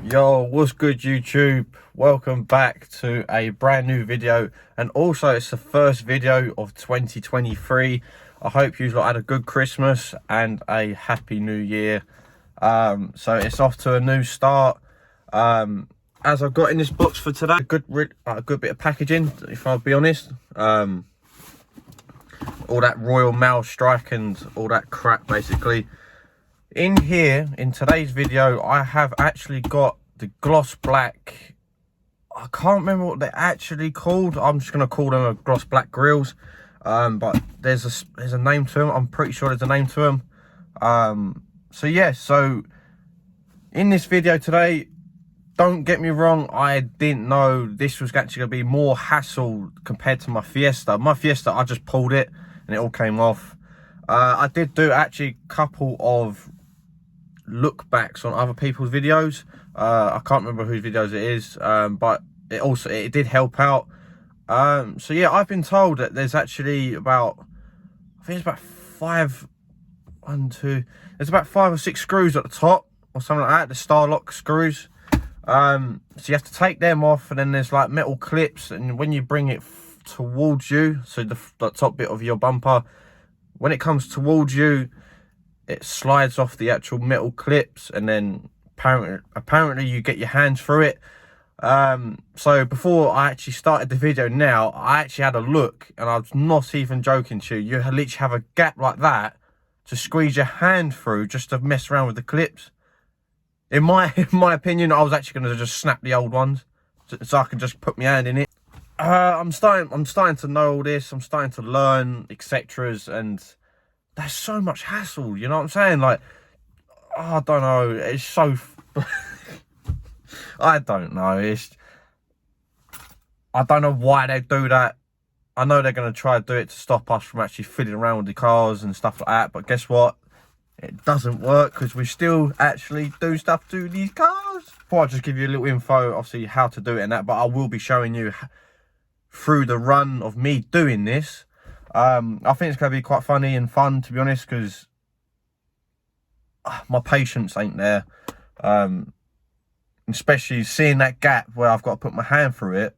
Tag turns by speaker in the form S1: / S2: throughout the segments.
S1: Yo, what's good YouTube? Welcome back to a brand new video, and also it's the first video of 2023. I hope you lot had a good Christmas and a happy new year. So it's off to a new start. As I've got in this box for today, a good bit of packaging, if I'll be honest. All that Royal Mail strike and all that crap basically. In here, in today's video, I have actually got the gloss black. I can't remember what they're actually called. I'm just gonna call them a gloss black grills. But there's a name to them. I'm pretty sure there's a name to them. So yeah. So in this video today, don't get me wrong, I didn't know this was actually gonna be more hassle compared to my Fiesta. My Fiesta, I just pulled it and it all came off. I did do actually a couple of look backs on other people's videos. I can't remember whose videos it is, but it did help out. So yeah, I've been told that there's actually about, I think it's about there's about 5 or 6 screws at the top or something like that, the star lock screws. So you have to take them off, and then there's like metal clips, and when you bring it towards you, so the top bit of your bumper, when it comes towards you, it slides off the actual metal clips, and then apparently you get your hands through it. So before I actually started the video now, I actually had a look, and I was not even joking to you. You literally have a gap like that to squeeze your hand through just to mess around with the clips. In my opinion, I was actually going to just snap the old ones so I can just put my hand in it. I'm starting to know all this. I'm starting to learn, etc. And there's so much hassle, you know what I'm saying? Like, I don't know, it's so I don't know, I don't know why they do that. I know they're going to try to do it to stop us from actually fiddling around with the cars and stuff like that, but guess what? It doesn't work, because we still actually do stuff to these cars. Before I just give you a little info, obviously, how to do it and that, but I will be showing you through the run of me doing this. I think it's going to be quite funny and fun, to be honest, because my patience ain't there. Especially seeing that gap where I've got to put my hand through it.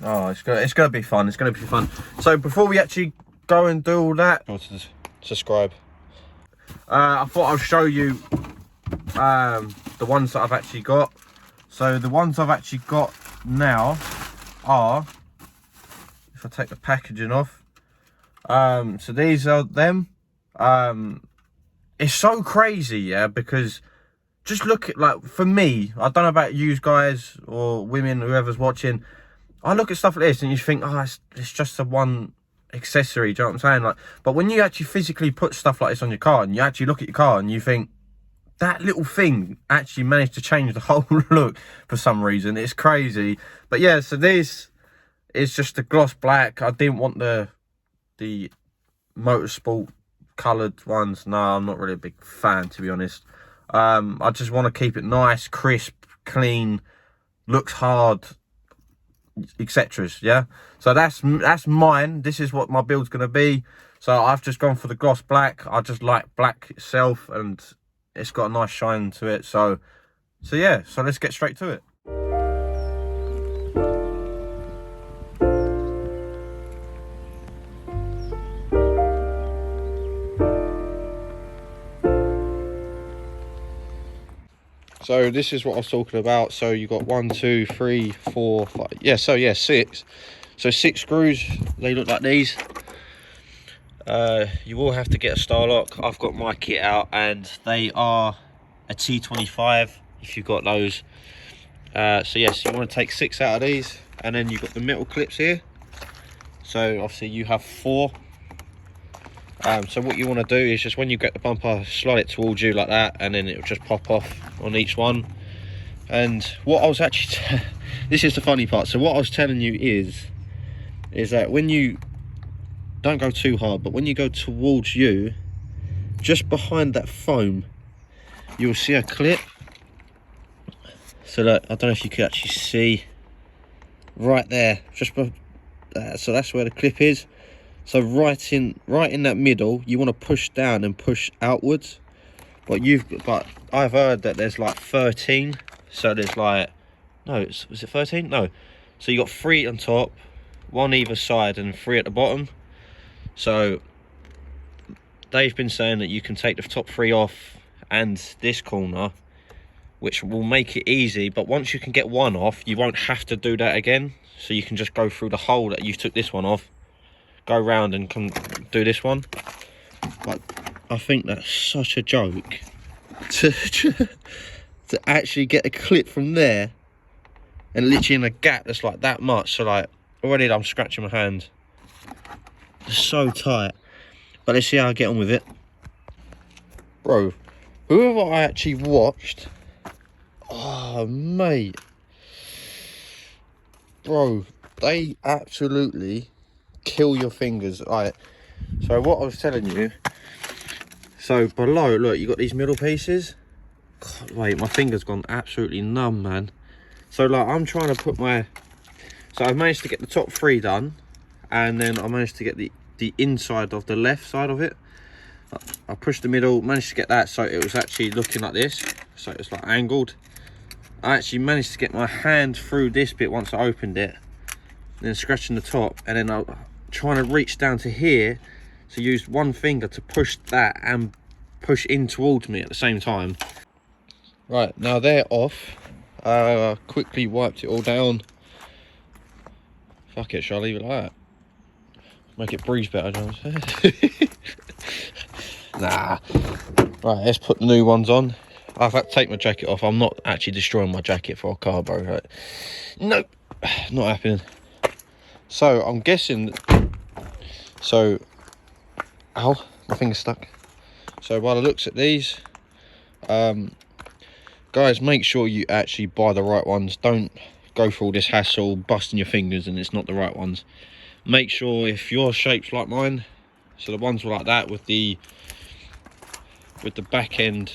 S1: Oh, it's going to be fun. It's going to be fun. So before we actually go and do all that, subscribe. I thought I'll show you the ones that I've actually got. So the ones I've actually got now are, if I take the packaging off, so these are them. It's so crazy, yeah, because just look at, like, for me, I don't know about you guys or women, whoever's watching, I look at stuff like this and you think, oh, it's just a one accessory, do you know what I'm saying? Like, but when you actually physically put stuff like this on your car and you actually look at your car and you think, that little thing actually managed to change the whole look for some reason. It's crazy. But yeah, so this is just the gloss black. I didn't want the motorsport coloured ones. No, I'm not really a big fan, to be honest. I just want to keep it nice, crisp, clean, looks hard, etc. Yeah, so that's mine. This is what my build's going to be. So I've just gone for the gloss black. I just like black itself, and it's got a nice shine to it. So yeah, so let's get straight to it. So this is what I was talking about. So you got 1, 2, 3, 4, 5. Yeah, so yeah, 6. So 6 screws. They look like these. You will have to get a star lock. I've got my kit out, and they are a T25 if you've got those. So yes, you want to take 6 out of these, and then you've got the metal clips here. So obviously you have 4. So what you want to do is just, when you get the bumper, slide it towards you like that, and then it'll just pop off on each one. And what I was actually this is the funny part. So what I was telling you is that when you don't go too hard, but when you go towards you, just behind that foam, you'll see a clip. So look, I don't know if you could actually see right there, just so that's where the clip is. So right in that middle, you want to push down and push outwards. But I've heard that there's like 13. So there's like, no, was it 13? No. So you got 3 on top, 1 either side, and 3 at the bottom. So they've been saying that you can take the top 3 off and this corner, which will make it easy. But once you can get 1 off, you won't have to do that again. So you can just go through the hole that you took this one off, go round and come do this one. But I think that's such a joke to actually get a clip from there and literally in a gap that's like that much. So like already I'm scratching my hand. It's so tight. But let's see how I get on with it. Bro, whoever I actually watched, oh mate, bro, they absolutely kill your fingers. Right, so what I was telling you, so below, look, you got these middle pieces. God, wait, my finger's gone absolutely numb, man. So like I'm trying to put my, so I've managed to get the top 3 done, and then I managed to get the inside of the left side of it. I pushed the middle, managed to get that so it was actually looking like this, so it's like angled. I actually managed to get my hand through this bit once I opened it, then scratching the top, and then I'm trying to reach down to here, so used 1 finger to push that and push in towards me at the same time. Right, now they're off. Quickly wiped it all down. Fuck it, shall I leave it like that? Make it breathe better, John. Nah. Right, let's put the new ones on. I've had to take my jacket off. I'm not actually destroying my jacket for a car, bro. Right? Nope, not happening. So I'm guessing. So, ow, my finger's stuck. So by the looks at these, guys, make sure you actually buy the right ones. Don't go through all this hassle, busting your fingers, and it's not the right ones. Make sure if your shape's like mine, so the ones were like that with the back end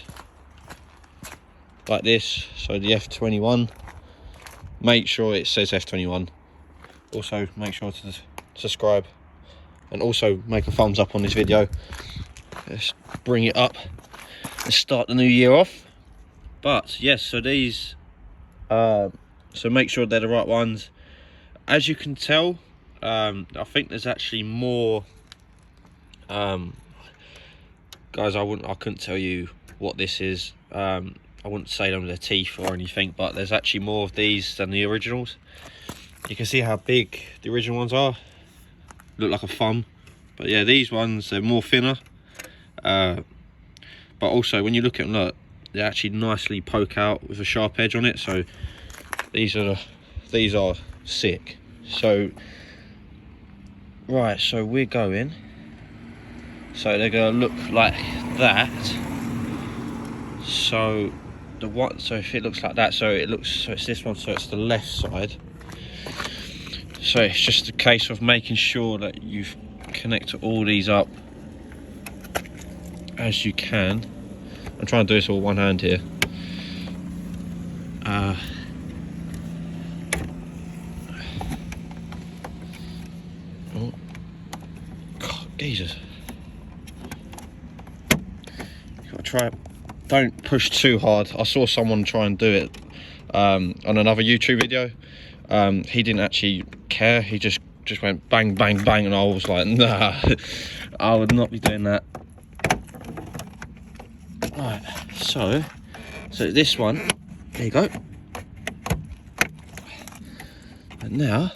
S1: like this, so the F21, make sure it says F21. Also make sure to subscribe and also make a thumbs up on this video. Let's bring it up and start the new year off. But yes, so these so make sure they're the right ones. As you can tell, I think there's actually more, guys, I couldn't tell you what this is. I wouldn't say them with their teeth or anything, but there's actually more of these than the originals. You can see how big the original ones are. Look like a thumb. But yeah, these ones, they're more thinner. But also when you look at them, look, they actually nicely poke out with a sharp edge on it. So these are sick. So right, so we're going, so they're gonna look like that. So so if it looks like that, so it's this one, so it's the left side. So it's just a case of making sure that you connect all these up as you can. I'm trying to do this all one hand here. Oh God, Jesus. You gotta try it. Don't push too hard. I saw someone try and do it on another YouTube video. He didn't actually care. He just went bang, bang, bang, and I was like, nah, I would not be doing that. Right, so this one, there you go. And now,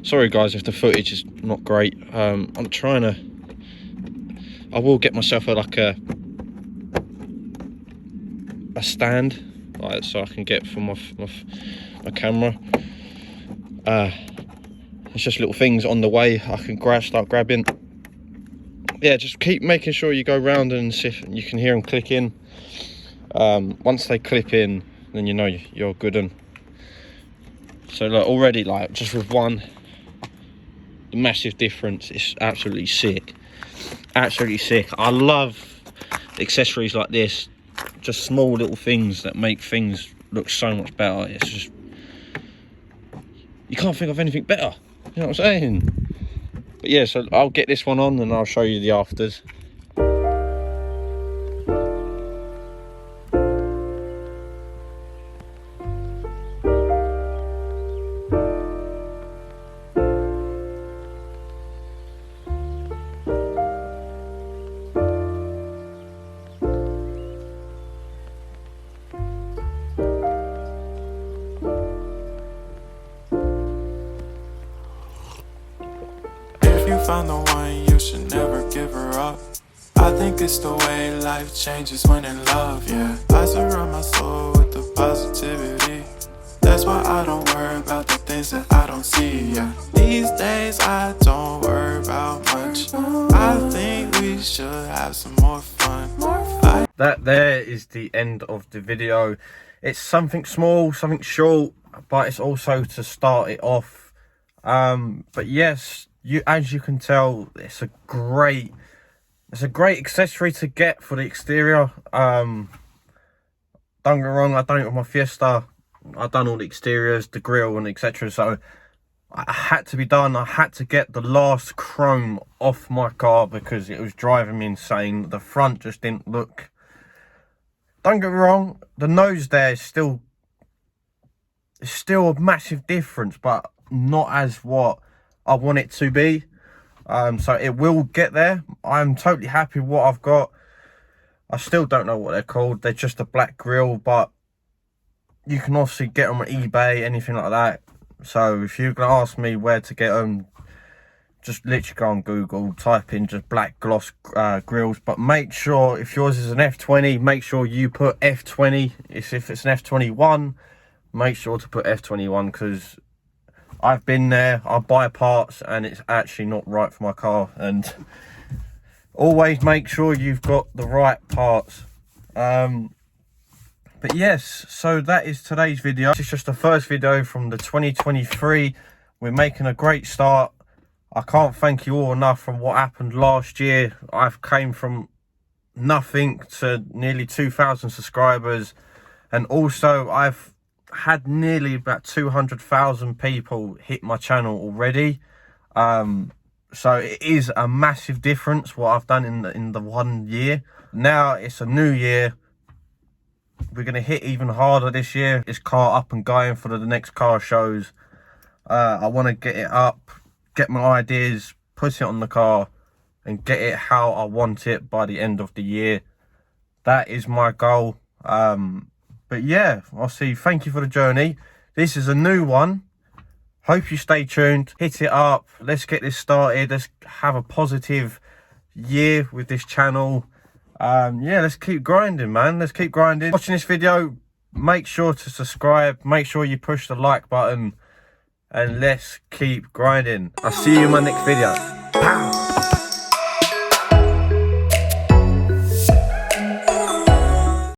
S1: sorry guys if the footage is not great. I'm trying to, I will get myself a stand, like, so I can get for my camera. It's just little things on the way I can start grabbing. Yeah, just keep making sure you go round and see if you can hear them click in. Once they clip in, then you know you're good. And so look, already, like, just with one, the massive difference is absolutely sick. Absolutely sick. I love accessories like this, just small little things that make things look so much better. It's just, you can't think of anything better, you know what I'm saying? But yeah, so I'll get this one on and I'll show you the afters.
S2: found the one, you should never give her up. I think it's the way life changes when in love, yeah. I surround my soul with the positivity. That's why I don't worry about the things that I don't see, yeah. These days I don't worry about much. I think we should have some more fun.
S1: That there is the end of the video. It's something small, something short, but it's also to start it off. But yes, as you can tell, it's a great accessory to get for the exterior. Don't get me wrong, I've done it with my Fiesta. I've done all the exteriors, the grille and etc. So I had to be done. I had to get the last chrome off my car because it was driving me insane. The front just didn't look. Don't get me wrong, the nose there is still a massive difference, but not as what I want it to be. So it will get there. I'm totally happy with what I've got. I still don't know what they're called. They're just a black grille, but you can obviously get them on eBay, anything like that. So if you're going to ask me where to get them, just literally go on Google, type in just black gloss grills. But make sure, if yours is an F20, make sure you put F20. If it's an F21, make sure to put F21, because I've been there. I buy parts and it's actually not right for my car. And always make sure you've got the right parts. But yes, so that is today's video. This is just the first video from the 2023. We're making a great start. I can't thank you all enough from what happened last year. I've came from nothing to nearly 2,000 subscribers. And also I've had nearly about 200,000 people hit my channel already. So it is a massive difference what I've done in the 1 year. Now it's a new year. We're going to hit even harder this year. This car up and going for the next car shows. I want to get it up, get my ideas, put it on the car and get it how I want it by the end of the year. That is my goal. But yeah, I'll see. Thank you for the journey. This is a new one. Hope you stay tuned. Hit it up. Let's get this started. Let's have a positive year with this channel. Yeah, let's keep grinding, man. Let's keep grinding. Watching this video, make sure to subscribe. Make sure you push the like button. And let's keep grinding. I'll see you in my next video. Pow!